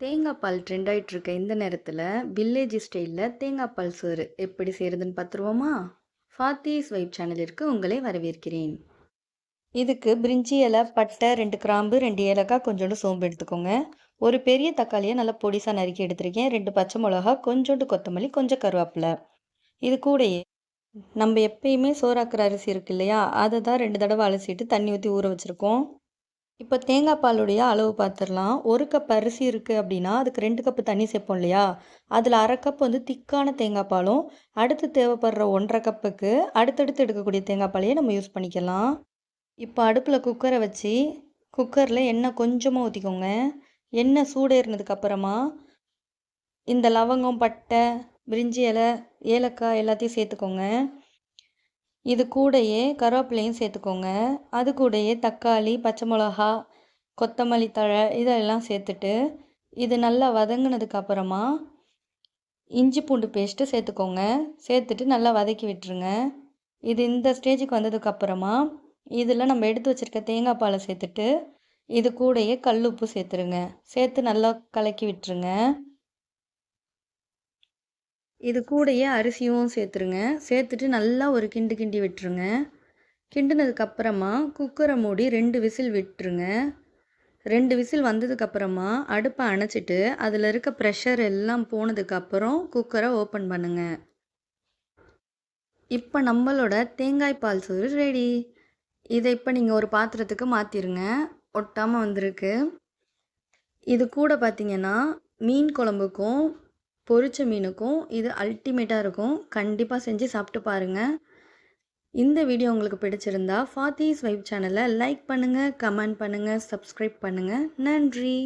தேங்காய் பால் ட்ரெண்ட் ஆயிட்டு இருக்க இந்த நேரத்தில் வில்லேஜ் ஸ்டைலில் தேங்காய் பால் சோறு எப்படி செய்கிறதுன்னு பார்த்துருவோமா? ஃபாத்திஸ் வைப் சேனலிற்கு உங்களை வரவேற்கிறேன். இதுக்கு பிரிஞ்சி இலை, பட்டை, 2 கிராம்பு, 2 ஏலக்காய், கொஞ்சோண்டு சோம்பு எடுத்துக்கோங்க. ஒரு பெரிய தக்காளியை நல்லா பொடிசாக நறுக்கி எடுத்திருக்கேன். 2 பச்சை மிளகா, கொஞ்சோண்டு கொத்தமல்லி, கொஞ்சம் கருவேப்பிலை. இது கூடயே நம்ம எப்பயுமே சோறாக்குற அரிசி இருக்கு இல்லையா, அதை தான் 2 தடவை அலசிட்டு தண்ணி ஊற்றி ஊற வச்சுருக்கோம். இப்போ தேங்காய் பாலுடைய அளவு பார்த்துடலாம். 1 கப் அரிசி இருக்குது அப்படின்னா அதுக்கு 2 கப்பு தண்ணி சேர்ப்போம் இல்லையா, அதில் 1/2 கப் வந்து திக்கான தேங்காய் பாலும், அடுத்து தேவைப்படுற 1/2 கப்புக்கு அடுத்தடுத்து எடுக்கக்கூடிய தேங்காய் பாலையே நம்ம யூஸ் பண்ணிக்கலாம். இப்போ அடுப்பில் குக்கரை வச்சு குக்கரில் எண்ணெய் கொஞ்சமாக ஊற்றிக்கோங்க. எண்ணெய் சூடேறினதுக்கப்புறமா இந்த லவங்கம், பட்டை, பிரிஞ்சி இலை, ஏலக்காய் எல்லாத்தையும் சேர்த்துக்கோங்க. இது கூடயே கருவேப்பிலையும் சேர்த்துக்கோங்க. அது கூடயே தக்காளி, பச்சை மிளகா, கொத்தமல்லி தழை இதெல்லாம் சேர்த்துட்டு இது நல்லா வதங்கினதுக்கப்புறமா இஞ்சி பூண்டு பேஸ்ட்டு சேர்த்துக்கோங்க. சேர்த்துட்டு நல்லா வதக்கி விட்டுருங்க. இது இந்த ஸ்டேஜுக்கு வந்ததுக்கப்புறமா இதில் நம்ம எடுத்து வச்சுருக்க தேங்காய் பாலை சேர்த்துட்டு இது கூடயே கல் உப்பு சேர்த்துருங்க. சேர்த்து நல்லா கலக்கி விட்டுருங்க. இது கூடயே அரிசியும் சேர்த்துருங்க. சேர்த்துட்டு நல்லா ஒரு கிண்டு கிண்டி விட்டுருங்க. கிண்டினதுக்கப்புறமா குக்கரை மூடி 2 விசில் விட்டுருங்க. 2 விசில் வந்ததுக்கப்புறமா அடுப்பை அணைச்சிட்டு அதில் இருக்க ப்ரெஷர் எல்லாம் போனதுக்கப்புறம் குக்கரை ஓப்பன் பண்ணுங்க. இப்போ நம்மளோட தேங்காய் பால் சோறு ரெடி. இதை இப்போ நீங்கள் ஒரு பாத்திரத்துக்கு மாற்றிருங்க. ஒட்டாமல் வந்திருக்கு. இது கூட பார்த்தீங்கன்னா மீன் குழம்புக்கும் பொரிச்ச மீனுக்கும் இது அல்டிமேட்டாக இருக்கும். கண்டிப்பாக செஞ்சு சாப்பிட்டு பாருங்கள். இந்த வீடியோ உங்களுக்கு பிடிச்சிருந்தா ஃபாத்திஸ் வைப் சேனலை லைக் பண்ணுங்கள், கமெண்ட் பண்ணுங்கள், சப்ஸ்கிரைப் பண்ணுங்கள். நன்றி.